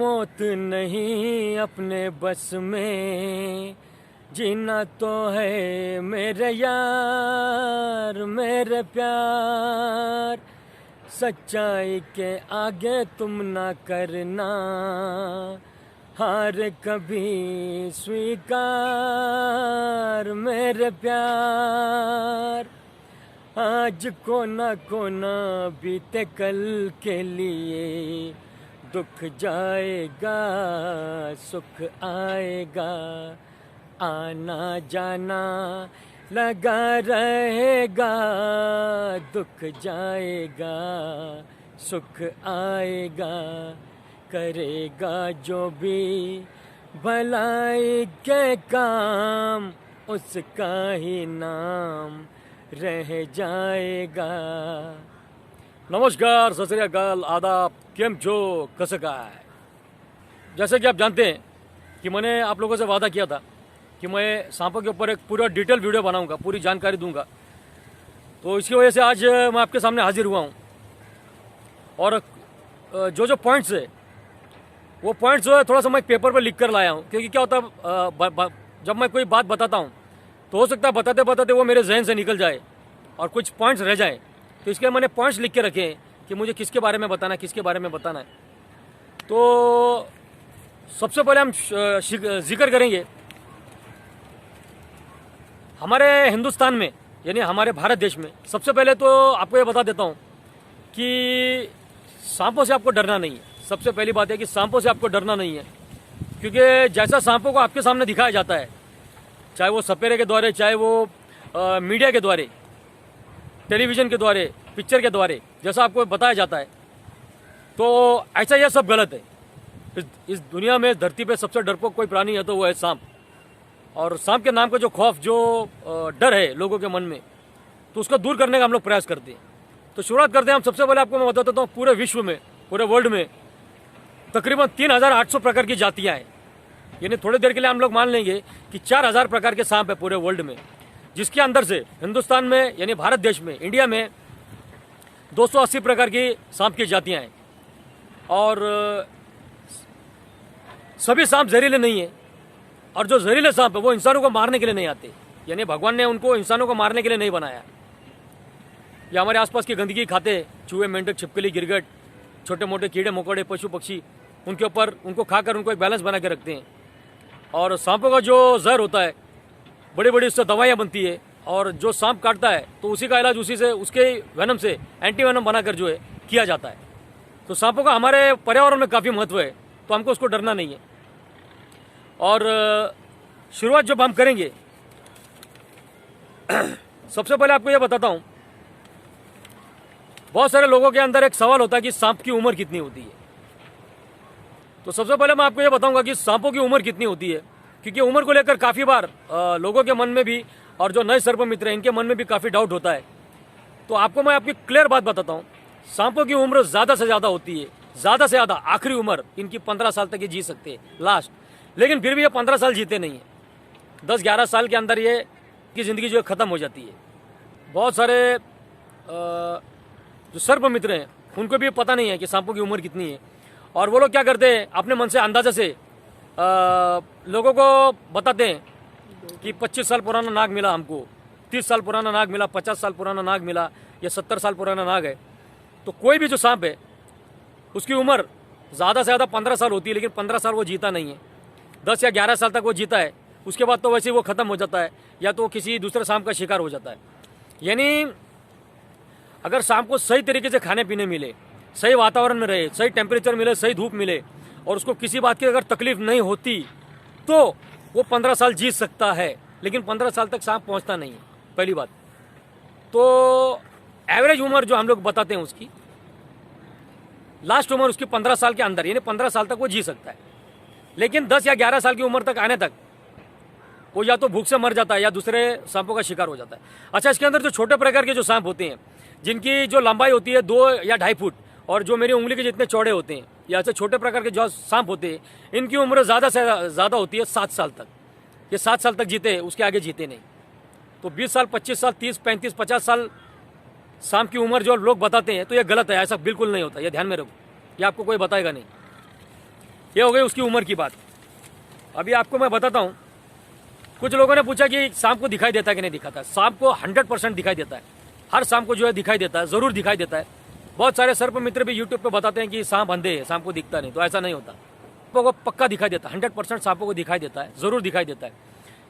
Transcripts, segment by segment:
मौत नहीं अपने बस में, जीना तो है मेरे यार मेरे प्यार। सच्चाई के आगे तुम ना करना हार कभी स्वीकार मेरे प्यार। आज को ना बीते कल के लिए, दुख जाएगा सुख आएगा, आना जाना लगा रहेगा। दुख जाएगा सुख आएगा, करेगा जो भी भलाई के काम, उसका ही नाम रह जाएगा। नमस्कार, सत श्री अकाल, आदाब, केम छो, कसं काय। जैसे कि आप जानते हैं कि मैंने आप लोगों से वादा किया था कि मैं सांपों के ऊपर एक पूरा डिटेल वीडियो बनाऊंगा, पूरी जानकारी दूंगा। तो इसकी वजह से आज मैं आपके सामने हाजिर हुआ हूं। और जो पॉइंट्स है वो पॉइंट्स जो है थोड़ा सा मैं पेपर पर लिख कर लाया हूं, क्योंकि क्या होता है जब मैं कोई बात बताता हूं तो हो सकता है बताते बताते वो मेरे जहन से निकल जाए और कुछ पॉइंट्स रह जाए। तो इसके मैंने पॉइंट्स लिख के रखे हैं कि मुझे किसके बारे में बताना है, किसके बारे में बताना है। तो सबसे पहले हम जिक्र करेंगे हमारे हिंदुस्तान में, यानी हमारे भारत देश में। सबसे पहले तो आपको ये बता देता हूँ कि सांपों से आपको डरना नहीं है। सबसे पहली बात है कि सांपों से आपको डरना नहीं है, क्योंकि जैसा सांपों को आपके सामने दिखाया जाता है, चाहे वो सपेरे के द्वारे, चाहे वो मीडिया के द्वारे, टेलीविज़न के द्वारे, पिक्चर के द्वारे, जैसा आपको बताया जाता है, तो ऐसा यह सब गलत है। इस दुनिया में, धरती पे सबसे डरपोक कोई प्राणी है तो वो है सांप। और सांप के नाम का जो खौफ, जो डर है लोगों के मन में, तो उसको दूर करने का हम लोग प्रयास करते हैं। तो शुरुआत करते हैं हम। सबसे पहले आपको मैं बता देता हूँ, पूरे विश्व में, पूरे वर्ल्ड में तकरीबन 3800 प्रकार की जातियाँ हैं। यानी थोड़ी देर के लिए हम लोग मान लेंगे कि 4000 प्रकार के सांप है पूरे वर्ल्ड में, जिसके अंदर से हिंदुस्तान में, यानी भारत देश में, इंडिया में 280 प्रकार की सांप की जातियाँ हैं। और सभी सांप जहरीले नहीं है, और जो जहरीले सांप है वो इंसानों को मारने के लिए नहीं आते। यानी भगवान ने उनको इंसानों को मारने के लिए नहीं बनाया। ये हमारे आसपास की गंदगी खाते, चूहे, मेंढक, छिपकली, गिरगट, छोटे मोटे कीड़े मकोड़े, पशु पक्षी, उनके ऊपर उनको खाकर उनको एक बैलेंस बना के रखते हैं। और सांपों का जो जहर होता है, बड़ी बड़ी उससे दवाइयाँ बनती है, और जो सांप काटता है तो उसी का इलाज उसी से, उसके वेनम से एंटी वेनम बनाकर जो है किया जाता है। तो सांपों का हमारे पर्यावरण में काफ़ी महत्व है, तो हमको उसको डरना नहीं है। और शुरुआत जब हम करेंगे, सबसे पहले आपको यह बताता हूँ, बहुत सारे लोगों के अंदर एक सवाल होता है कि सांप की उम्र कितनी होती है। तो सबसे पहले मैं आपको यह बताऊंगा कि सांपों की उम्र कितनी होती है, क्योंकि उम्र को लेकर काफ़ी बार लोगों के मन में भी, और जो नए सर्प मित्र हैं इनके मन में भी काफ़ी डाउट होता है। तो आपको मैं आपकी क्लियर बात बताता हूँ, सांपों की उम्र ज़्यादा से ज़्यादा होती है, ज़्यादा से ज़्यादा आखिरी उम्र इनकी 15 साल तक ये जी सकते हैं लास्ट। लेकिन फिर भी ये 15 साल जीते नहीं हैं। 10-11 साल के अंदर ये की ज़िंदगी जो है ख़त्म हो जाती है। बहुत सारे जो सर्प मित्र हैं उनको भी पता नहीं है कि सांपों की उम्र कितनी है, और वो लोग क्या करते हैं, अपने मन से अंदाजे से लोगों को बताते हैं कि 25 साल पुराना नाग मिला हमको, 30 साल पुराना नाग मिला, 50 साल पुराना नाग मिला, या 70 साल पुराना नाग है। तो कोई भी जो सांप है उसकी उम्र ज़्यादा से ज़्यादा 15 साल होती है, लेकिन 15 साल वो जीता नहीं है। 10 या 11 साल तक वो जीता है, उसके बाद तो वैसे ही वो ख़त्म हो जाता है, या तो किसी दूसरे सांप का शिकार हो जाता है। यानी अगर सांप को सही तरीके से खाने पीने मिले, सही वातावरण में रहे, सही टेम्परेचर मिले, सही धूप मिले, और उसको किसी बात की अगर तकलीफ नहीं होती, तो वो 15 साल जी सकता है। लेकिन 15 साल तक सांप पहुंचता नहीं है, पहली बात। तो एवरेज उम्र जो हम लोग बताते हैं उसकी लास्ट उम्र उसकी 15 साल के अंदर, यानी 15 साल तक वो जी सकता है। लेकिन 10 या 11 साल की उम्र तक आने तक वो या तो भूख से मर जाता है या दूसरे सांपों का शिकार हो जाता है। अच्छा, इसके अंदर जो छोटे प्रकार के जो सांप होते हैं, जिनकी जो लंबाई होती है 2 या 2.5 फुट, और जो मेरी उंगली के जितने चौड़े होते हैं, या ऐसे छोटे प्रकार के जो सांप होते हैं, इनकी उम्र ज़्यादा से ज़्यादा होती है 7 साल तक। ये 7 साल तक जीते, उसके आगे जीते नहीं। तो 20 साल, 25 साल, 30, 35, 50 साल सांप की उम्र जो लोग बताते हैं, तो ये गलत है। ऐसा बिल्कुल नहीं होता, ये ध्यान में रखो, ये आपको कोई बताएगा नहीं। ये हो गई उसकी उम्र की बात। अभी आपको मैं बताता हूँ, कुछ लोगों ने पूछा कि सांप को दिखाई देता है कि नहीं दिखाता। सांप को 100% दिखाई देता है, हर सांप को जो है दिखाई देता है, ज़रूर दिखाई देता है। बहुत सारे सर्प मित्र भी यूट्यूब पे बताते हैं कि सांप अंधे है, सांप को दिखता नहीं, तो ऐसा नहीं होता। सांपों को पक्का दिखाई देता है, 100% सांपों को दिखाई देता है, ज़रूर दिखाई देता है।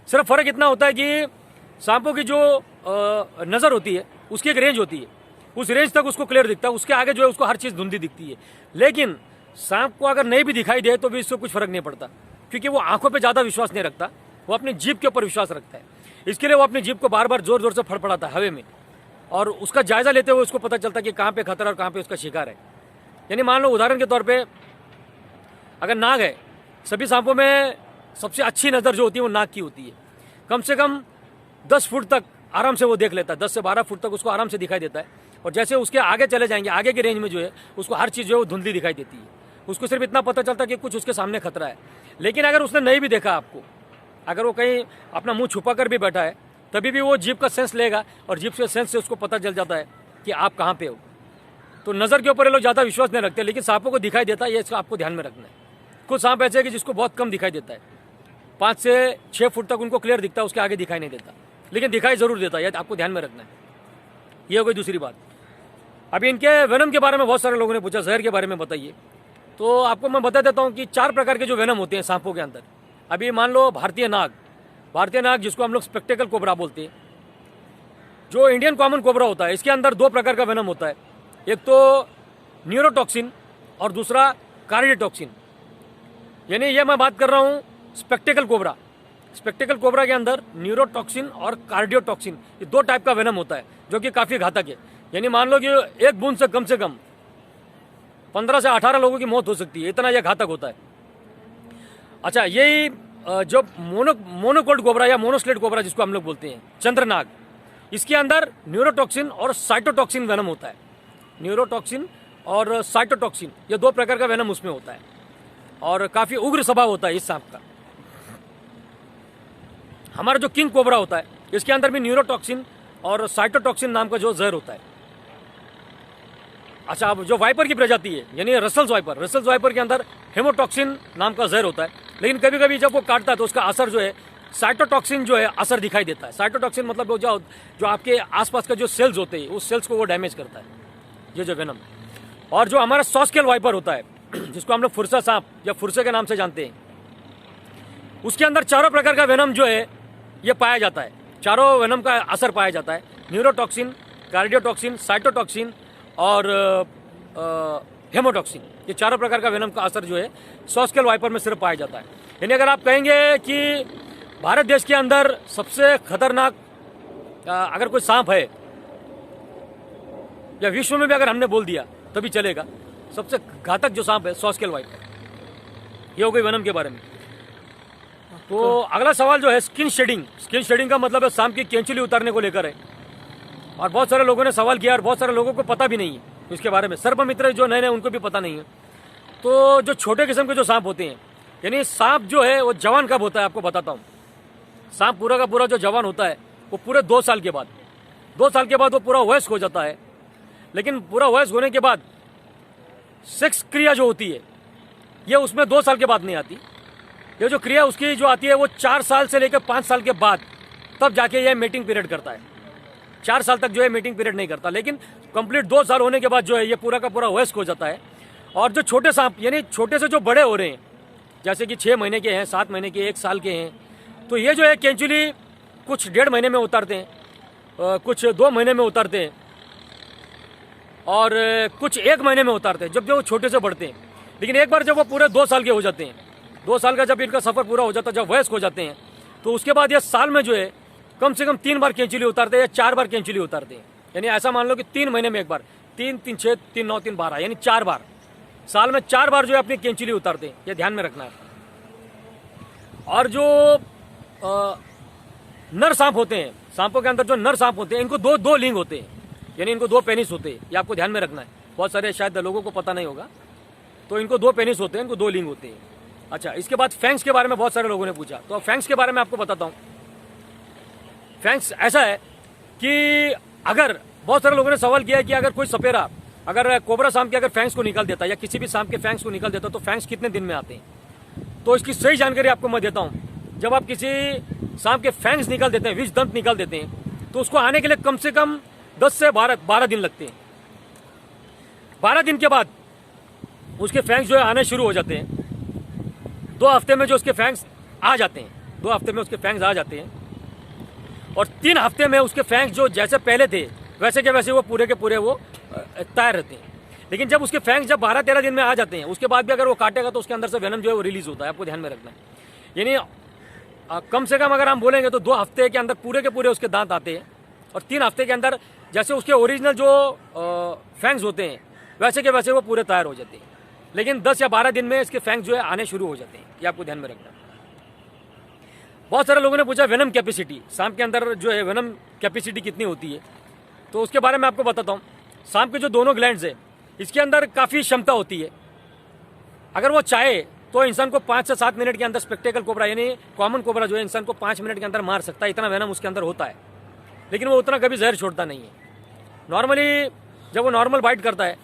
सिर्फ फ़र्क इतना होता है कि सांपों की जो नज़र होती है उसकी एक रेंज होती है, उस रेंज तक उसको क्लियर दिखता है, उसके आगे जो है उसको हर चीज़ धुंधली दिखती है। लेकिन सांप को अगर नहीं भी दिखाई दे तो भी इससे कुछ फ़र्क नहीं पड़ता, क्योंकि वो आंखों पे ज़्यादा विश्वास नहीं रखता, वो अपनी जीभ के ऊपर विश्वास रखता है। इसके लिए वो अपनी जीभ को बार बार जोर जोर से फड़फड़ाता है हवे में, और उसका जायज़ा लेते हुए उसको पता चलता है कि कहाँ पे खतरा और कहाँ पे उसका शिकार है। यानी मान लो उदाहरण के तौर पे अगर नाग है, सभी सांपों में सबसे अच्छी नज़र जो होती है वो नाग की होती है। कम से कम 10 फुट तक आराम से वो देख लेता है, 10 से 12 फुट तक उसको आराम से दिखाई देता है। और जैसे उसके आगे चले जाएंगे, आगे की रेंज में जो है उसको हर चीज़ जो है वो धुंधली दिखाई देती है। उसको सिर्फ इतना पता चलता है कि कुछ उसके सामने खतरा है। लेकिन अगर उसने नहीं भी देखा आपको, अगर वो कहीं अपना मुंह छुपा कर भी बैठा है, तभी भी वो जीभ का सेंस लेगा, और जीभ के सेंस से उसको पता चल जाता है कि आप कहाँ पे हो। तो नज़र के ऊपर ये लोग ज़्यादा विश्वास नहीं रखते, लेकिन सांपों को दिखाई देता है, ये इसका आपको ध्यान में रखना है। कुछ सांप ऐसे है कि जिसको बहुत कम दिखाई देता है, 5 से 6 फुट तक उनको क्लियर दिखता है, उसके आगे दिखाई नहीं देता, लेकिन दिखाई ज़रूर देता है, ये आपको ध्यान में रखना है। ये हो गई दूसरी बात। अभी इनके वेनम के बारे में बहुत सारे लोगों ने पूछा, जहर के बारे में बताइए। तो आपको मैं बता देता हूँ कि 4 प्रकार के जो वेनम होते हैं सांपों के अंदर। अभी मान लो भारतीय नाग जिसको हम लोग स्पेक्टेकल कोबरा बोलते हैं, जो इंडियन कॉमन कोबरा होता है, इसके अंदर 2 प्रकार का वेनम होता है। एक तो न्यूरोटॉक्सिन और दूसरा कार्डियोटॉक्सिन। यानी ये मैं बात कर रहा हूँ स्पेक्टेकल कोबरा। स्पेक्टेकल कोबरा के अंदर न्यूरोटॉक्सिन और कार्डियोटॉक्सिन, ये 2 टाइप का वेनम होता है, जो कि काफ़ी घातक है। यानी मान लो कि एक बूंद से कम 15 से 18 लोगों की मौत हो सकती है, इतना यह घातक होता है। अच्छा, यही जो मोनोकोल्ड कोबरा या मोनोस्लेट कोबरा जिसको हम लोग बोलते हैं, चंद्रनाग, इसके अंदर न्यूरोटॉक्सिन और साइटोटॉक्सिन वेनम होता है। न्यूरोटॉक्सिन और साइटोटॉक्सिन, ये 2 प्रकार का वेनम उसमें होता है, और काफ़ी उग्र स्वभाव होता है इस सांप का। हमारा जो किंग कोबरा होता है, इसके अंदर भी न्यूरोटॉक्सिन और साइटोटॉक्सिन नाम का जो जहर होता है। अच्छा, अब जो वाइपर की प्रजाति है, यानी रसल्स वाइपर के अंदर हेमोटॉक्सिन नाम का जहर होता है। लेकिन कभी कभी जब वो काटता है तो उसका असर जो है साइटोटॉक्सिन जो है असर दिखाई देता है। साइटोटॉक्सिन मतलब वो जो आपके आसपास का जो सेल्स होते हैं, उस सेल्स को वो डैमेज करता है, ये जो वेनम। और जो हमारा सॉस्केल वाइपर होता है, जिसको हम लोग फुरसा सांप या फुरसे के नाम से जानते हैं, उसके अंदर 4 प्रकार का वेनम जो है ये पाया जाता है। 4 वेनम का असर पाया जाता है, न्यूरोटॉक्सिन, कार्डियोटॉक्सिन, साइटोटॉक्सिन और हेमोटॉक्सिन। ये 4 प्रकार का वेनम का असर जो है सॉस्केल वाइपर में सिर्फ पाया जाता है। यानी अगर आप कहेंगे कि भारत देश के अंदर सबसे खतरनाक अगर कोई सांप है, या विश्व में भी अगर हमने बोल दिया तभी चलेगा, सबसे घातक जो सांप है सॉस्केल वाइपर। ये हो गई वेनम के बारे में। तो अगला सवाल जो है स्किन शेडिंग का मतलब है सांप की कैंचुली उतारने को लेकर है। और बहुत सारे लोगों ने सवाल किया और बहुत सारे लोगों को पता भी नहीं है इसके बारे में। सर्प मित्र जो नए उनको भी पता नहीं है। तो जो छोटे किस्म के जो सांप होते हैं, यानी सांप जो है वो जवान कब होता है आपको बताता हूँ। सांप पूरा का पूरा जो जवान होता है वो पूरे 2 साल के बाद वो पूरा वयस्क हो जाता है। लेकिन पूरा वयस्क होने के बाद सेक्स क्रिया जो होती है ये उसमें 2 साल के बाद नहीं आती। ये जो क्रिया उसकी जो आती है वो 4 साल से लेकर 5 साल के बाद, तब जाके ये मीटिंग पीरियड करता है। 4 साल तक जो है मीटिंग पीरियड नहीं करता, लेकिन कंप्लीट 2 साल होने के बाद जो है ये पूरा का पूरा वयस्क हो जाता है। और जो छोटे सांप, यानी छोटे से जो बड़े हो रहे हैं, जैसे कि 6 महीने के हैं, 7 महीने के, 1 साल के हैं, तो ये जो है कैंचुली कुछ 1.5 महीने में उतारते हैं, कुछ 2 महीने में उतारते हैं, और कुछ 1 महीने में उतारते हैं, जब वो छोटे से बढ़ते हैं। लेकिन एक बार जब वो पूरे 2 साल के हो जाते हैं, 2 साल का जब इनका सफ़र पूरा हो जाता है, जब वयस्क हो जाते हैं, तो उसके बाद ये साल में जो है कम से कम 3 बार कैंचुली उतारते हैं या 4 बार कैंचुली उतारते हैं। यानी ऐसा मान लो कि 3 महीने में एक बार, 3, 3, 6, 3, 9, 3, 12, यानी 4 बार, साल में 4 बार जो है अपनी कैंचुली उतारते हैं। ये ध्यान में रखना है। और जो नर सांप होते हैं, सांपों के अंदर जो नर सांप होते हैं, इनको दो लिंग होते हैं, यानी इनको 2 पेनिस होते हैं। ये आपको ध्यान में रखना है, बहुत सारे शायद लोगों को पता नहीं होगा। तो इनको 2 पेनिस होते हैं, इनको 2 लिंग होते हैं। अच्छा, इसके बाद फैंक्स के बारे में बहुत सारे लोगों ने पूछा, तो फैंक्स के बारे में आपको बताता हूँ। फैंक्स ऐसा है कि अगर बहुत सारे लोगों ने सवाल किया है कि अगर कोई सपेरा अगर कोबरा सांप के अगर फैंग्स को निकाल देता है या किसी भी सांप के फैंग्स को निकाल देता है तो फैंग्स कितने दिन में आते हैं, तो इसकी सही जानकारी आपको मैं देता हूँ। जब आप किसी सांप के फैंग्स निकाल देते हैं, विष दंत निकाल देते हैं, तो उसको आने के लिए कम से कम 10 से 12 दिन लगते हैं। 12 दिन के बाद उसके फैंग्स जो है आने शुरू हो जाते हैं। 2 हफ्ते में जो उसके फैंग्स आ जाते हैं, 2 हफ्ते में उसके फैंग्स आ जाते हैं, और 3 हफ्ते में उसके फैंग्स जो जैसे पहले थे वैसे के वैसे वो पूरे के पूरे वो तैयार रहते हैं। लेकिन जब उसके फैंग्स जब 12-13 दिन में आ जाते हैं, उसके बाद भी अगर वो काटेगा तो उसके अंदर से वेनम जो है वो रिलीज होता है, आपको ध्यान में रखना है। यानी कम से कम अगर हम बोलेंगे तो 2 हफ्ते के अंदर पूरे के पूरे उसके दांत आते हैं, और 3 हफ्ते के अंदर जैसे उसके ओरिजिनल जो फैंग्स होते हैं वैसे के वैसे वो पूरे तैयार हो जाते हैं। लेकिन 10 या 12 दिन में इसके फैंग्स जो है आने शुरू हो जाते हैं, ये आपको ध्यान में रखना है। बहुत सारे लोगों ने पूछा वेनम कैपेसिटी, सांप के अंदर जो है वेनम कैपेसिटी कितनी होती है, तो उसके बारे में आपको बताता हूँ। सांप के जो दोनों ग्लैंड्स है इसके अंदर काफ़ी क्षमता होती है। अगर वो चाहे तो इंसान को 5 से 7 मिनट के अंदर स्पेक्टेकल कोबरा यानी कॉमन कोबरा जो है इंसान को 5 मिनट के अंदर मार सकता है, इतना वेनम उसके अंदर होता है। लेकिन वो उतना कभी जहर छोड़ता नहीं है। नॉर्मली जब वो नॉर्मल बाइट करता है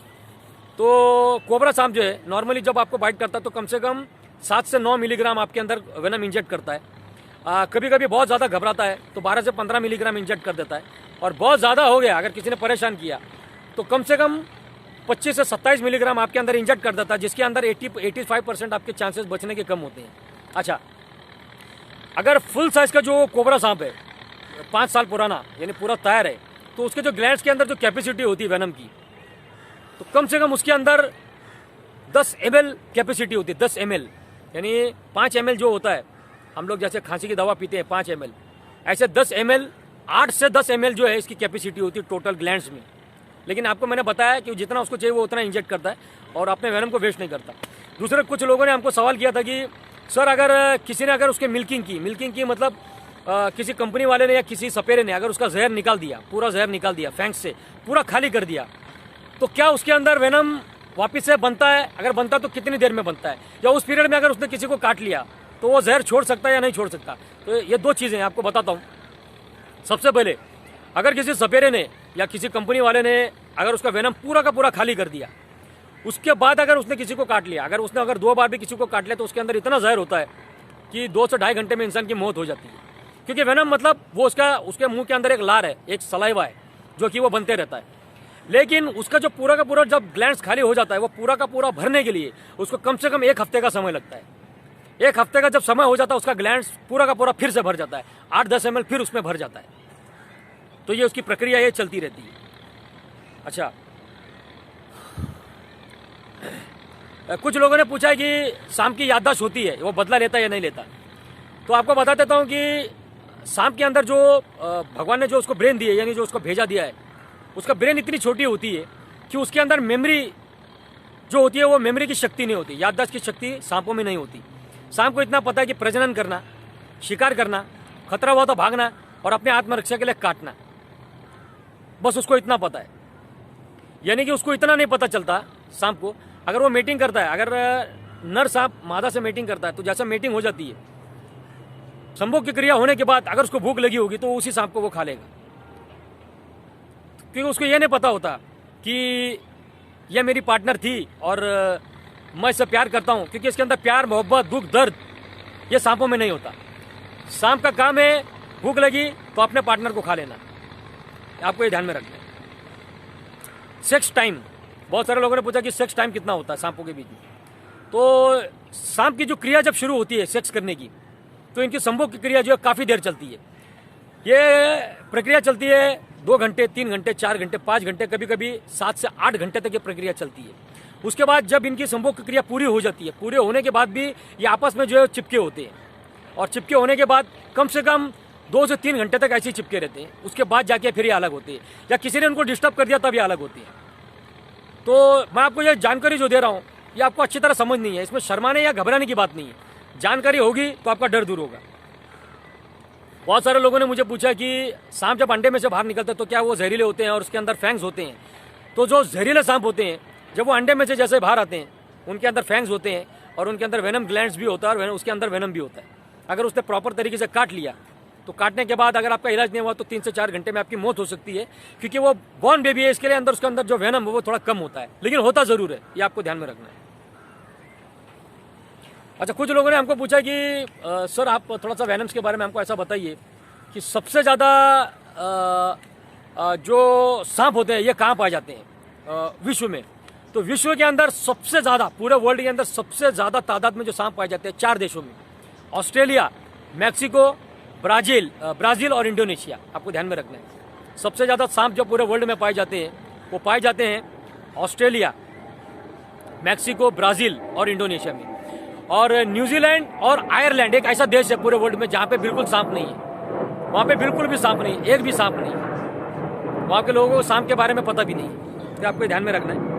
तो कोबरा सांप जो है नॉर्मली जब आपको बाइट करता है तो कम से कम 7 से 9 मिलीग्राम आपके अंदर वेनम इंजेक्ट करता है। कभी कभी बहुत ज़्यादा घबराता है तो 12 से 15 मिलीग्राम इंजेक्ट कर देता है, और बहुत ज़्यादा हो गया अगर किसी ने परेशान किया तो कम से कम 25 से 27 मिलीग्राम आपके अंदर इंजेक्ट कर देता है, जिसके अंदर 85% आपके चांसेस बचने के कम होते हैं। अच्छा, अगर फुल साइज का जो कोबरा सांप है 5 साल पुराना यानी पूरा तैयार है, तो उसके जो ग्लैंड्स के अंदर जो कैपेसिटी होती है वेनम की, तो कम से कम उसके अंदर 10 ml कैपेसिटी होती है। 10 ml यानी 5 ml जो होता है, हम लोग जैसे खांसी की दवा पीते हैं 5 ml, ऐसे 10 ml 8 से 10 ml जो है इसकी कैपेसिटी होती है टोटल ग्लैंड्स में। लेकिन आपको मैंने बताया कि जितना उसको चाहिए वो उतना इंजेक्ट करता है और अपने वेनम को वेस्ट नहीं करता। दूसरे कुछ लोगों ने हमको सवाल किया था कि सर अगर किसी ने अगर उसके मिल्किंग की मतलब किसी कंपनी वाले ने या किसी सपेरे ने अगर उसका जहर निकाल दिया, पूरा जहर निकाल दिया फैंक्स से, पूरा खाली कर दिया, तो क्या उसके अंदर वेनम वापस से बनता है? अगर बनता तो कितनी देर में बनता है? या उस पीरियड में अगर उसने किसी को काट लिया तो वो जहर छोड़ सकता है या नहीं छोड़ सकता? तो ये 2 चीज़ें आपको बताता हूँ। सबसे पहले अगर किसी सपेरे ने या किसी कंपनी वाले ने अगर उसका वेनम पूरा का पूरा खाली कर दिया, उसके बाद अगर उसने किसी को काट लिया, अगर उसने 2 बार भी किसी को काट लिया, तो उसके अंदर इतना जहर होता है कि 2 से ढाई घंटे में इंसान की मौत हो जाती है। क्योंकि वेनम मतलब वो उसके मुंह के अंदर एक लार है, एक सलाइवा है जो कि वो बनते रहता है। लेकिन उसका जो पूरा का पूरा जब ग्लैंड्स खाली हो जाता है, वो पूरा का पूरा भरने के लिए उसको कम से कम 1 हफ्ते का समय लगता है। 1 हफ्ते का जब समय हो जाता है उसका ग्लैंड्स पूरा का पूरा फिर से भर जाता है, 8-10 ml फिर उसमें भर जाता है। तो ये उसकी प्रक्रिया ये चलती रहती है। अच्छा, कुछ लोगों ने पूछा है कि सांप की याददाश्त होती है, वो बदला लेता है या नहीं लेता। तो आपको बता देता हूँ कि सांप के अंदर जो भगवान ने जो उसको ब्रेन दी है, यानी जो उसको भेजा दिया है, उसका ब्रेन इतनी छोटी होती है कि उसके अंदर मेमोरी जो होती है वो मेमोरी की शक्ति नहीं होती, याददाश्त की शक्ति सांपों में नहीं होती। सांप को इतना पता है कि प्रजनन करना, शिकार करना, खतरा हुआ तो भागना और अपने आत्मरक्षा के लिए काटना, बस उसको इतना पता है। यानी कि उसको इतना नहीं पता चलता सांप को, अगर वो मीटिंग करता है, अगर नर सांप मादा से मीटिंग करता है तो जैसा मीटिंग हो जाती है, संभोग की क्रिया होने के बाद अगर उसको भूख लगी होगी तो उसी सांप को वो खा लेगा, क्योंकि उसको ये नहीं पता होता कि यह मेरी पार्टनर थी और मैं इससे प्यार करता हूँ। क्योंकि इसके अंदर प्यार, मोहब्बत, दुख, दर्द ये सांपों में नहीं होता। सांप का काम है भूख लगी तो अपने पार्टनर को खा लेना, आपको ये ध्यान में रखना है। सेक्स टाइम, बहुत सारे लोगों ने पूछा कि सेक्स टाइम कितना होता है सांपों के बीच में। तो सांप की जो क्रिया जब शुरू होती है सेक्स करने की, तो इनकी संभोग की क्रिया जो है काफ़ी देर चलती है। ये प्रक्रिया चलती है 2 घंटे, 3 घंटे, 4 घंटे, 5 घंटे, कभी कभी 7 से 8 घंटे तक ये प्रक्रिया चलती है। उसके बाद जब इनकी संभोग की क्रिया पूरी हो जाती है, पूरे होने के बाद भी ये आपस में जो है चिपके होते हैं, और चिपके होने के बाद कम से कम 2 से 3 घंटे तक ऐसे ही चिपके रहते हैं। उसके बाद जाके फिर ये अलग होते हैं, या किसी ने उनको डिस्टर्ब कर दिया तब ये अलग होती है। तो मैं आपको ये जानकारी जो दे रहा हूँ ये आपको अच्छी तरह समझनी है, इसमें शर्माने या घबराने की बात नहीं है। जानकारी होगी तो आपका डर दूर होगा। बहुत सारे लोगों ने मुझे पूछा कि सांप जब अंडे में से बाहर निकलते हैं तो क्या वो जहरीले होते हैं और उसके अंदर फैंग्स होते हैं? तो जो जहरीले सांप होते हैं जब वो अंडे में से जैसे बाहर आते हैं, उनके अंदर फैंग्स होते हैं और उनके अंदर वेनम ग्लैंड्स भी होता है और उसके अंदर वेनम भी होता है। अगर उसने प्रॉपर तरीके से काट लिया तो काटने के बाद अगर आपका इलाज नहीं हुआ तो 3 से 4 घंटे में आपकी मौत हो सकती है, क्योंकि वो बॉर्न बेबी है, इसके लिए अंदर उसके अंदर जो वेनम है वो थोड़ा कम होता है, लेकिन होता ज़रूर है, ये आपको ध्यान में रखना है। अच्छा, कुछ लोगों ने हमको पूछा कि सर आप थोड़ा सा वेनम्स के बारे में हमको ऐसा बताइए कि सबसे ज़्यादा जो सांप होते हैं ये कहाँ पाए जाते हैं विश्व में। तो विश्व के अंदर सबसे ज़्यादा, पूरे वर्ल्ड के अंदर सबसे ज़्यादा तादाद में जो सांप पाए जाते हैं 4 देशों में, ऑस्ट्रेलिया, मैक्सिको, ब्राज़ील और इंडोनेशिया, आपको ध्यान में रखना है। सबसे ज़्यादा सांप जो पूरे वर्ल्ड में पाए जाते हैं वो पाए जाते हैं ऑस्ट्रेलिया, मैक्सिको, ब्राज़ील और इंडोनेशिया में। और न्यूजीलैंड और आयरलैंड एक ऐसा देश है पूरे वर्ल्ड में जहाँ पे बिल्कुल सांप नहीं है, वहाँ पे बिल्कुल भी सांप नहीं है, एक भी सांप नहीं है। वहाँ के लोगों को सांप के बारे में पता भी नहीं है, तो आपको ध्यान में रखना है।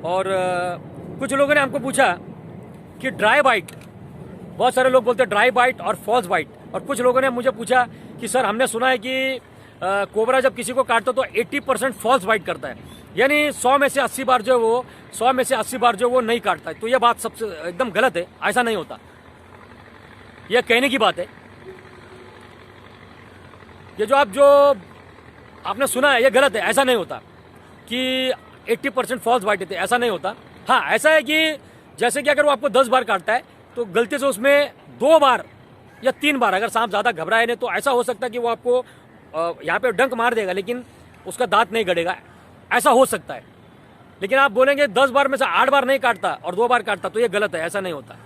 और कुछ लोगों ने हमको पूछा कि ड्राई बाइट, बहुत सारे लोग बोलते हैं ड्राई बाइट और फॉल्स बाइट, और कुछ लोगों ने मुझे पूछा कि सर हमने सुना है कि कोबरा जब किसी को काटता तो 80% फॉल्स बाइट करता है, यानी 100 में से 80 बार जो वो नहीं काटता है। तो ये बात सबसे एकदम गलत है, ऐसा नहीं होता, यह कहने की बात है। ये जो आपने सुना है ये गलत है, ऐसा नहीं होता कि 80% फॉल्स बाइट देते, ऐसा नहीं होता। हाँ, ऐसा है कि जैसे कि अगर वो आपको 10 बार काटता है तो गलती से उसमें 2 बार या 3 बार अगर सांप ज़्यादा घबराए नहीं तो ऐसा हो सकता है कि वो आपको यहाँ पे डंक मार देगा लेकिन उसका दांत नहीं गड़ेगा, ऐसा हो सकता है। लेकिन आप बोलेंगे 10 बार में से 8 बार नहीं काटता और 2 बार काटता, तो ये गलत है, ऐसा नहीं होता।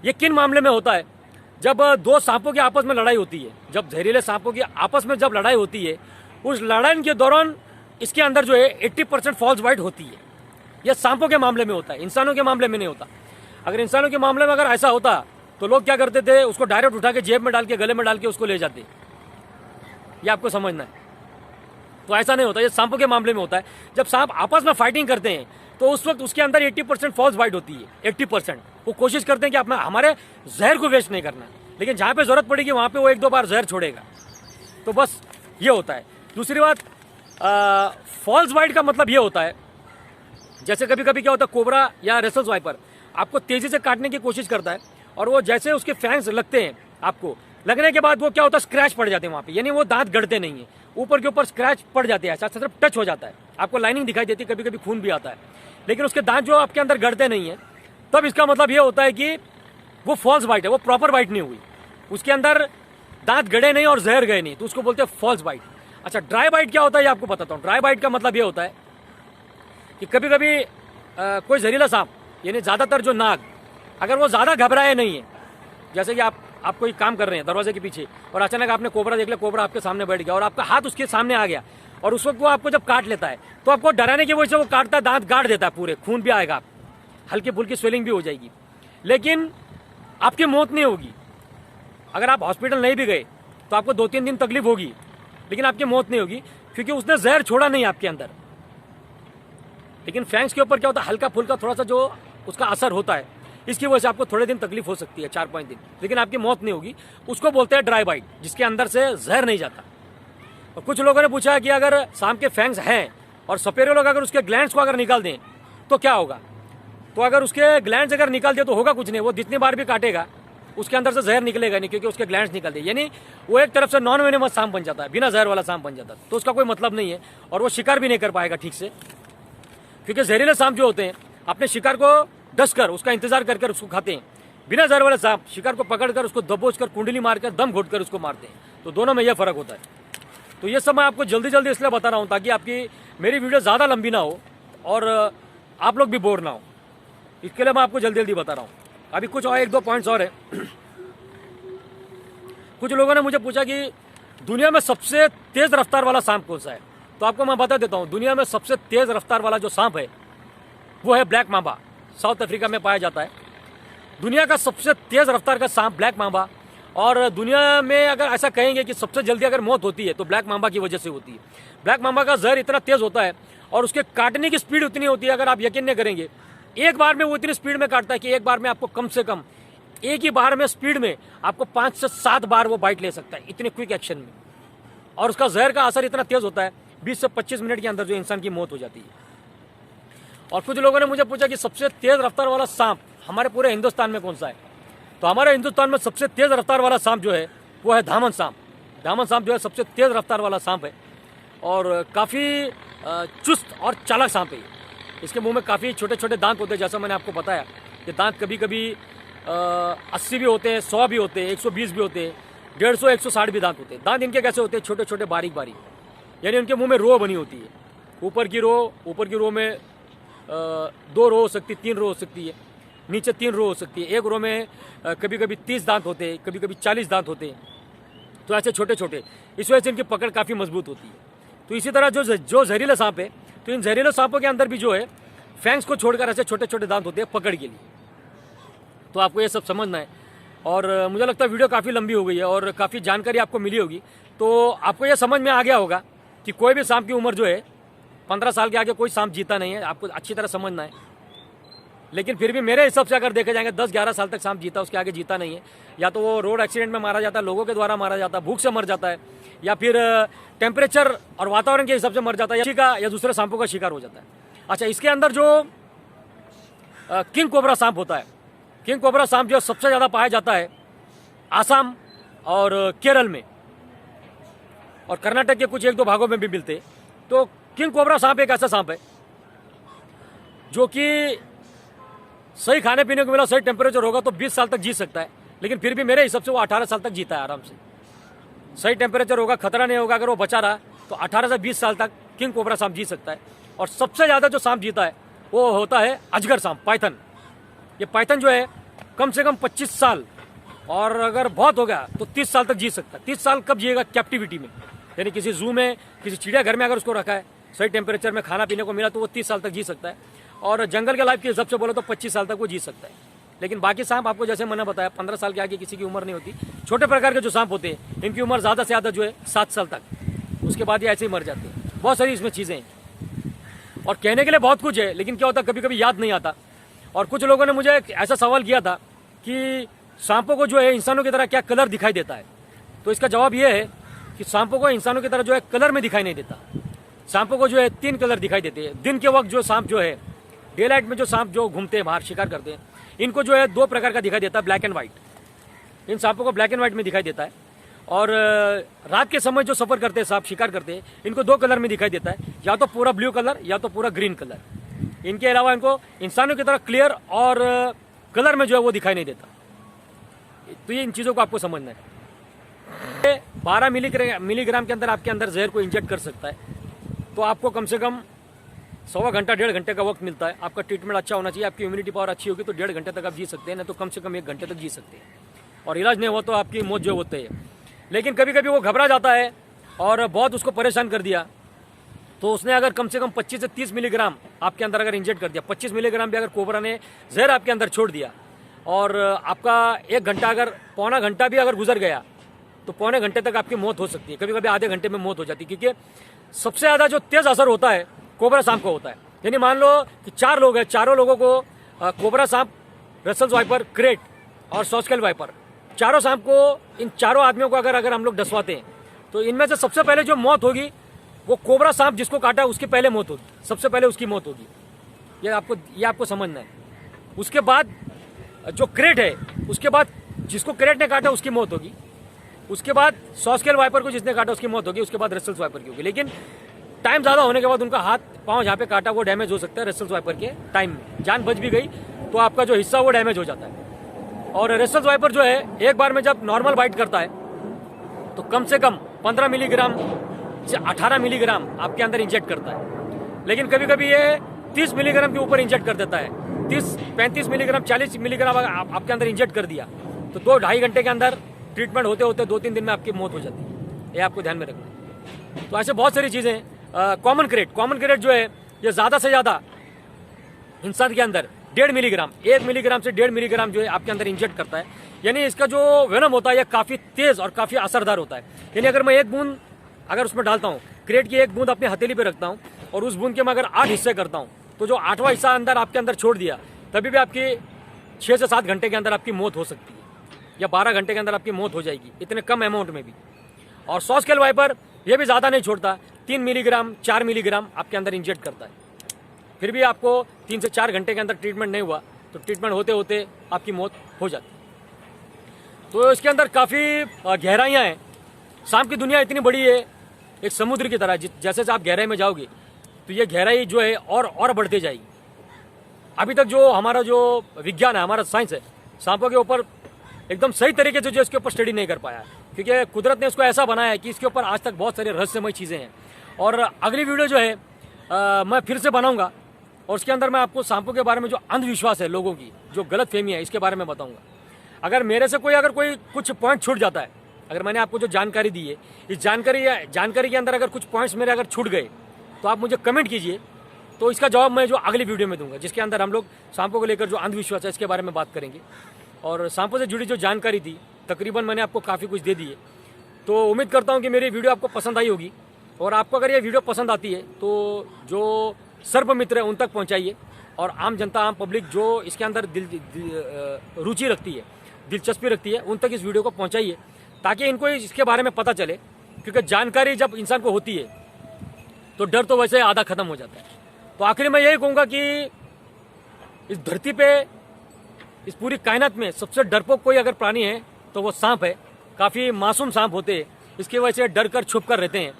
ये किन मामले में होता है? जब 2 सांपों की आपस में लड़ाई होती है, जब जहरीले सांपों की आपस में जब लड़ाई होती है, उस लड़ाई के दौरान इसके अंदर जो है 80% फॉल्स बाइट होती है। यह सांपों के मामले में होता है, इंसानों के मामले में नहीं होता। अगर इंसानों के मामले में अगर ऐसा होता तो लोग क्या करते थे, उसको डायरेक्ट उठा के जेब में डाल के, गले में डाल के उसको ले जाते। ये आपको समझना है। तो ऐसा नहीं होता, ये सांपों के मामले में होता है। जब सांप आपस में फाइटिंग करते हैं तो उस वक्त उसके अंदर 80% फॉल्स बाइट होती है। 80% वो कोशिश करते हैं कि अपना हमारे जहर को वेस्ट नहीं करना, लेकिन जहाँ पे जरूरत पड़ेगी वहाँ पे वो 1-2 बार जहर छोड़ेगा। तो बस ये होता है। दूसरी बात, फॉल्स बाइट का मतलब ये होता है, जैसे कभी कभी क्या होता है, कोबरा या रेसल्स वाइपर आपको तेजी से काटने की कोशिश करता है और वो जैसे उसके फैंग्स लगते हैं, आपको लगने के बाद वो क्या होता है, स्क्रैच पड़ जाते हैं वहाँ पे, यानी वो दांत गड़ते नहीं है, ऊपर के ऊपर स्क्रैच पड़ जाते हैं, ऐसा सिर्फ टच हो जाता है, आपको लाइनिंग दिखाई देती है, कभी कभी खून भी आता है, लेकिन उसके दांत जो आपके अंदर गड़ते नहीं है। तब इसका मतलब ये होता है कि वो फॉल्स बाइट है, वो प्रॉपर बाइट नहीं हुई, उसके अंदर दांत गड़े नहीं और जहर गए नहीं, तो उसको बोलते हैं फॉल्स बाइट। अच्छा, ड्राई बाइट क्या होता है ये आपको बताता हूँ। ड्राई बाइट का मतलब ये होता है कि कभी कभी कोई जहरीला सांप, यानी ज़्यादातर जो नाग, अगर वो ज़्यादा घबराए नहीं है, जैसे कि आप कोई काम कर रहे हैं दरवाजे के पीछे और अचानक आपने कोबरा देख लिया, कोबरा आपके सामने बैठ गया और आपका हाथ उसके सामने आ गया और उस वक्त वो आपको जब काट लेता है तो आपको डराने की वजह से वो काटता है, दांत गाड़ देता है, पूरे खून भी आएगा, हल्की फुल्की स्वेलिंग भी हो जाएगी, लेकिन आपकी मौत नहीं होगी। अगर आप हॉस्पिटल नहीं भी गए तो आपको 2-3 दिन तकलीफ होगी, लेकिन आपकी मौत नहीं होगी, क्योंकि उसने जहर छोड़ा नहीं आपके अंदर। लेकिन फैंग्स के ऊपर क्या होता है, हल्का फुल्का थोड़ा सा जो उसका असर होता है, इसकी वजह से आपको थोड़े दिन तकलीफ हो सकती है, 4-5 दिन, लेकिन आपकी मौत नहीं होगी। उसको बोलते हैं ड्राई बाइट, जिसके अंदर से जहर नहीं जाता। और कुछ लोगों ने पूछा कि अगर सांप के फैंग्स हैं और सपेरे लोग अगर उसके ग्लैंड्स को अगर निकाल दें तो क्या होगा? तो अगर उसके ग्लैंड्स अगर निकाल दे तो होगा कुछ नहीं, वो जितनी बार भी काटेगा उसके अंदर से जहर निकलेगा नहीं, क्योंकि उसके ग्लैंड्स निकल दे, यानी वो एक तरफ से नॉन वेनेमस सांप बन जाता है, बिना जहर वाला सांप बन जाता है। तो उसका कोई मतलब नहीं है और वो शिकार भी नहीं कर पाएगा ठीक से, क्योंकि जहरीले सांप जो होते हैं अपने शिकार को डस कर उसका इंतजार कर उसको खाते हैं। बिना जहर वाले सांप शिकार को पकड़कर उसको दबोच कर, कुंडली मारकर, दम घोट कर उसको मारते हैं। तो दोनों में यह फर्क होता है। तो ये सब मैं आपको जल्दी जल्दी इसलिए बता रहा हूँ ताकि आपकी मेरी वीडियो ज़्यादा लंबी ना हो और आप लोग भी बोर ना हो, इसके लिए मैं आपको जल्दी जल्दी बता रहा हूँ। अभी कुछ और 1-2 पॉइंट्स और है। कुछ लोगों ने मुझे पूछा कि दुनिया में सबसे तेज रफ्तार वाला सांप कौन सा है, तो आपको मैं बता देता हूँ। दुनिया में सबसे तेज रफ्तार वाला जो सांप है वो है ब्लैक मांबा, साउथ अफ्रीका में पाया जाता है। दुनिया का सबसे तेज रफ्तार का सांप ब्लैक मांबा। और दुनिया में अगर ऐसा कहेंगे कि सबसे जल्दी अगर मौत होती है तो ब्लैक मांबा की वजह से होती है। ब्लैक मांबा का जहर इतना तेज होता है और उसके काटने की स्पीड उतनी होती है, अगर आप यकीन नहीं करेंगे, एक बार में वो इतनी स्पीड में काटता है कि एक बार में आपको कम से कम, एक ही बार में स्पीड में आपको 5 से 7 बार वो बाइट ले सकता है, इतने क्विक एक्शन में। और उसका जहर का असर इतना तेज होता है 20 से 25 मिनट के अंदर जो इंसान की मौत हो जाती है। और कुछ लोगों ने मुझे पूछा कि सबसे तेज रफ्तार वाला सांप हमारे पूरे हिंदुस्तान में कौन सा है, तो हमारे हिंदुस्तान में सबसे तेज़ रफ्तार वाला सांप जो है वो है धामन सांप। धामन सांप जो है सबसे तेज़ रफ्तार वाला सांप है और काफ़ी चुस्त और चालाक सांप है। इसके मुंह में काफ़ी छोटे छोटे दांत होते हैं, जैसा मैंने आपको बताया। ये दांत कभी कभी 80 भी होते हैं, 100 भी होते हैं, 120 भी होते हैं, 150, 160 भी दांत होते हैं। दांत इनके कैसे होते हैं? छोटे छोटे बारीक बारीक, यानी उनके मुंह में रो बनी होती है। ऊपर की रो में 2 रो हो सकती है, 3 रो हो सकती है, नीचे 3 रो हो सकती है। एक रो में कभी कभी 30 दांत होते हैं, कभी कभी 40 दांत होते हैं। तो ऐसे छोटे छोटे, इस वजह से इनकी पकड़ काफ़ी मजबूत होती है। तो इसी तरह जो जहरीले सांप है, तो इन जहरीले सांपों के अंदर भी जो है फैंग्स को छोड़कर ऐसे छोटे छोटे दांत होते हैं पकड़ के लिए। तो आपको ये सब समझना है। और मुझे लगता है वीडियो काफ़ी लंबी हो गई है और काफ़ी जानकारी आपको मिली होगी। तो आपको ये समझ में आ गया होगा कि कोई भी सांप की उम्र जो है 15 साल के आगे कोई सांप जीता नहीं है। आपको अच्छी तरह समझना है। लेकिन फिर भी मेरे हिसाब से अगर देखे जाएंगे 10-11 साल तक सांप जीता, उसके आगे जीता नहीं है। या तो वो रोड एक्सीडेंट में मारा जाता है, लोगों के द्वारा मारा जाता है, भूख से मर जाता है, या फिर टेम्परेचर और वातावरण के हिसाब से मर जाता है, या दूसरे सांपों का शिकार हो जाता है। अच्छा, इसके अंदर जो किंग कोबरा सांप होता है, किंग कोबरा सांप जो सबसे ज़्यादा पाया जाता है आसाम और केरल में, और कर्नाटक के कुछ 1-2 भागों में भी मिलते हैं। तो किंग कोबरा सांप एक ऐसा सांप है जो कि सही खाने पीने को मिला, सही टेम्परेचर होगा तो 20 साल तक जी सकता है। लेकिन फिर भी मेरे हिसाब से वो 18 साल तक जीता है आराम से। सही टेम्परेचर होगा, खतरा नहीं होगा, अगर वो बचा रहा तो 18 से 20 साल तक किंग कोबरा सांप जी सकता है। और सबसे ज़्यादा जो सांप जीता है वो होता है अजगर सांप, पाइथन। ये पाइथन जो है कम से कम 25 साल, और अगर बहुत हो गया तो 30 साल तक जी सकता है। 30 साल कब जिएगा? कैप्टिविटी में, यानी किसी जू में, किसी चिड़ियाघर में अगर उसको रखा है, सही टेम्परेचर में खाना पीने को मिला, तो वो 30 साल तक जी सकता है। और जंगल के लाइफ के हिसाब से बोलो तो 25 साल तक वो जी सकता है। लेकिन बाकी सांप आपको जैसे मैंने बताया 15 साल के आगे किसी की उम्र नहीं होती। छोटे प्रकार के जो सांप होते हैं इनकी उम्र ज़्यादा से ज़्यादा जो है 7 साल तक, उसके बाद ये ऐसे ही मर जाते हैं। बहुत सारी इसमें चीज़ें हैं और कहने के लिए बहुत कुछ है, लेकिन क्या होता है कभी कभी याद नहीं आता। और कुछ लोगों ने मुझे ऐसा सवाल किया था कि सांपों को जो है इंसानों की तरह क्या कलर दिखाई देता है? तो इसका जवाब ये है कि सांपों को इंसानों की तरह जो है कलर में दिखाई नहीं देता। सांपों को जो है 3 कलर दिखाई देते हैं। दिन के वक्त जो सांप जो है, डे लाइट में जो सांप जो घूमते हैं बाहर शिकार करते हैं, इनको जो है 2 प्रकार का दिखाई देता है, ब्लैक एंड व्हाइट। इन सांपों को ब्लैक एंड व्हाइट में दिखाई देता है। और रात के समय जो सफ़र करते हैं सांप, शिकार करते हैं, इनको 2 कलर में दिखाई देता है, या तो पूरा ब्लू कलर या तो पूरा ग्रीन कलर। इनके अलावा इनको इंसानों की तरह क्लियर और कलर में जो है वो दिखाई नहीं देता। तो ये इन चीज़ों को आपको समझना है। 12 मिलीग्राम के अंदर आपके अंदर जहर को इंजेक्ट कर सकता है। तो आपको कम से कम 1.25 घंटा 1.5 घंटे का वक्त मिलता है। आपका ट्रीटमेंट अच्छा होना चाहिए, आपकी इम्यूनिटी पावर अच्छी होगी तो 1.5 घंटे तक आप जी सकते हैं, नहीं तो कम से कम 1 घंटे तक जी सकते हैं। और इलाज नहीं हुआ तो आपकी मौत जो होती है। लेकिन कभी कभी वो घबरा जाता है और बहुत उसको परेशान कर दिया, तो उसने अगर कम से कम 25 से 30 मिलीग्राम आपके अंदर अगर इंजेक्ट कर दिया, 25 मिलीग्राम भी अगर कोबरा ने जहर आपके अंदर छोड़ दिया, और आपका 1 घंटा अगर पौना घंटा भी अगर गुजर गया तो पौने घंटे तक आपकी मौत हो सकती है। कभी कभी आधे घंटे में मौत हो जाती है, क्योंकि सबसे ज़्यादा जो तेज़ असर होता है कोबरा सांप को होता है। यानी मान लो कि 4 लोग हैं, चारों लोगों को कोबरा सांप, रसेल्स वाइपर, क्रेट और सॉस्केल वाइपर, चारों सांप को, इन चारों आदमियों को अगर हम लोग डसवाते हैं तो इनमें से सबसे पहले जो मौत होगी वो कोबरा सांप जिसको काटा उसकी पहले मौत होगी, सबसे पहले उसकी मौत होगी। ये आपको समझना है। उसके बाद जो क्रेट है, उसके बाद जिसको क्रेट ने काटा उसकी मौत होगी, उसके बाद सॉस्केल वाइपर को जिसने काटा उसकी मौत होगी, उसके बाद रसेल्स वाइपर की होगी। लेकिन टाइम ज़्यादा होने के बाद उनका हाथ पाँव जहाँ पे काटा वो डैमेज हो सकता है। रसेल्स वाइपर के टाइम में जान बच भी गई तो आपका जो हिस्सा वो डैमेज हो जाता है। और रसेल्स वाइपर जो है एक बार में जब नॉर्मल बाइट करता है तो कम से कम 15 मिलीग्राम से 18 मिलीग्राम आपके अंदर इंजेक्ट करता है। लेकिन कभी कभी ये 30 मिलीग्राम के ऊपर इंजेक्ट कर देता है। 35 मिलीग्राम, 40 मिलीग्राम आपके अंदर इंजेक्ट कर दिया तो 2-2.5 घंटे के अंदर ट्रीटमेंट होते होते 2-3 दिन में आपकी मौत हो जाती है। ये आपको ध्यान में रखना। तो ऐसे बहुत सारी चीज़ें हैं। कॉमन क्रेट जो है ये ज़्यादा से ज़्यादा इंसान के अंदर 1.5 मिलीग्राम, 1 मिलीग्राम से 1.5 मिलीग्राम जो है आपके अंदर इंजेक्ट करता है। यानी इसका जो वेनम होता है ये काफ़ी तेज़ और काफ़ी असरदार होता है। यानी अगर मैं 1 बूंद अगर उसमें डालता हूँ, क्रेट की 1 बूंद अपनी हथेली पे रखता हूँ और उस बूंद के मैं अगर 8 हिस्से करता हूँ तो जो 8वां हिस्सा अंदर आपके अंदर छोड़ दिया तभी भी आपकी 6 से 7 घंटे के अंदर आपकी मौत हो सकती है, या 12 घंटे के अंदर आपकी मौत हो जाएगी, इतने कम अमाउंट में भी। और सॉस्केल वाइपर ये भी ज़्यादा नहीं छोड़ता, 3 मिलीग्राम 4 मिलीग्राम आपके अंदर इंजेक्ट करता है। फिर भी आपको 3 से 4 घंटे के अंदर ट्रीटमेंट नहीं हुआ तो ट्रीटमेंट होते होते आपकी मौत हो जाती है। तो इसके अंदर काफ़ी गहराइयाँ हैं। सांप की दुनिया इतनी बड़ी है, एक समुद्र की तरह। जैसे जैसे आप गहराई में जाओगे तो ये गहराई जो है और बढ़ती जाएगी। अभी तक जो हमारा जो विज्ञान है, हमारा साइंस है, सांपों के ऊपर एकदम सही तरीके से जो इसके ऊपर स्टडी नहीं कर पाया है, क्योंकि कुदरत ने इसको ऐसा बनाया है कि इसके ऊपर आज तक बहुत सारे रहस्यमय चीज़ें हैं। और अगली वीडियो जो है मैं फिर से बनाऊंगा और उसके अंदर मैं आपको सांपों के बारे में जो अंधविश्वास है, लोगों की जो गलत फहमी है, इसके बारे में बताऊंगा। अगर मेरे से कोई कुछ पॉइंट छूट जाता है, अगर मैंने आपको जो जानकारी दी है, इस जानकारी के अंदर अगर कुछ पॉइंट्स मेरे अगर छूट गए तो आप मुझे कमेंट कीजिए, तो इसका जवाब मैं जो अगली वीडियो में दूंगा, जिसके अंदर हम लोग सांपों को लेकर जो अंधविश्वास है इसके बारे में बात करेंगे। और सांपों से जुड़ी जो जानकारी थी तकरीबन मैंने आपको काफ़ी कुछ दे दी है। तो उम्मीद करता हूँ कि मेरी वीडियो आपको पसंद आई होगी। और आपको अगर ये वीडियो पसंद आती है तो जो सर्प मित्र है उन तक पहुँचाइए, और आम जनता, आम पब्लिक जो इसके अंदर रुचि रखती है, दिलचस्पी रखती है, उन तक इस वीडियो को पहुँचाइए, ताकि इनको इसके बारे में पता चले। क्योंकि जानकारी जब इंसान को होती है तो डर तो वैसे आधा खत्म हो जाता है। तो आखिर में यही कहूँगा कि इस धरती पे, इस पूरी कायनात में सबसे डरपोक कोई अगर प्राणी है तो वो सांप है। काफ़ी मासूम सांप होते हैं, इसकी वजह से डर कर छुप कर रहते हैं।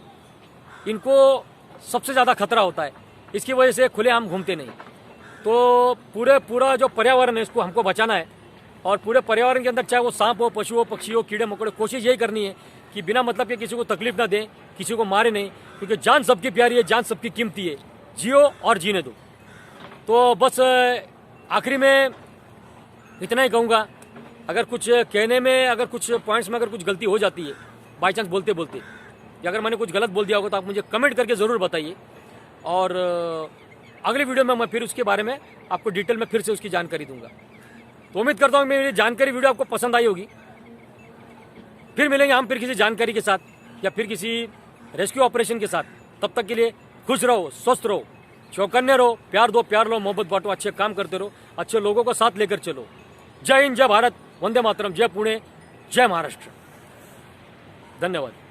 इनको सबसे ज़्यादा खतरा होता है, इसकी वजह से खुलेआम घूमते नहीं। तो पूरा जो पर्यावरण है इसको हमको बचाना है। और पूरे पर्यावरण के अंदर चाहे वो सांप हो, पशु हो, पक्षी हो, कीड़े मकोड़े, कोशिश यही करनी है कि बिना मतलब के किसी को तकलीफ ना दें, किसी को मारे नहीं, क्योंकि जान सबकी प्यारी है, जान सबकी कीमती है। जियो और जीने दो। तो बस आखिरी में इतना ही कहूँगा। अगर कुछ कहने में, अगर कुछ पॉइंट्स में अगर कुछ गलती हो जाती है बाई चांस बोलते बोलते, या अगर मैंने कुछ गलत बोल दिया होगा तो आप मुझे कमेंट करके ज़रूर बताइए। और अगली वीडियो में मैं फिर उसके बारे में आपको डिटेल में फिर से उसकी जानकारी दूंगा। तो उम्मीद करता हूँ मेरी जानकारी वीडियो आपको पसंद आई होगी। फिर मिलेंगे हम फिर किसी जानकारी के साथ, या फिर किसी रेस्क्यू ऑपरेशन के साथ। तब तक के लिए खुश रहो, स्वस्थ रहो, चौकन्ने रहो, प्यार दो, प्यार लो, मोहब्बत बांटो, अच्छे काम करते रहो, अच्छे लोगों को साथ लेकर चलो। जय हिंद, जय भारत, वंदे मातरम, जय पुणे, जय महाराष्ट्र। धन्यवाद।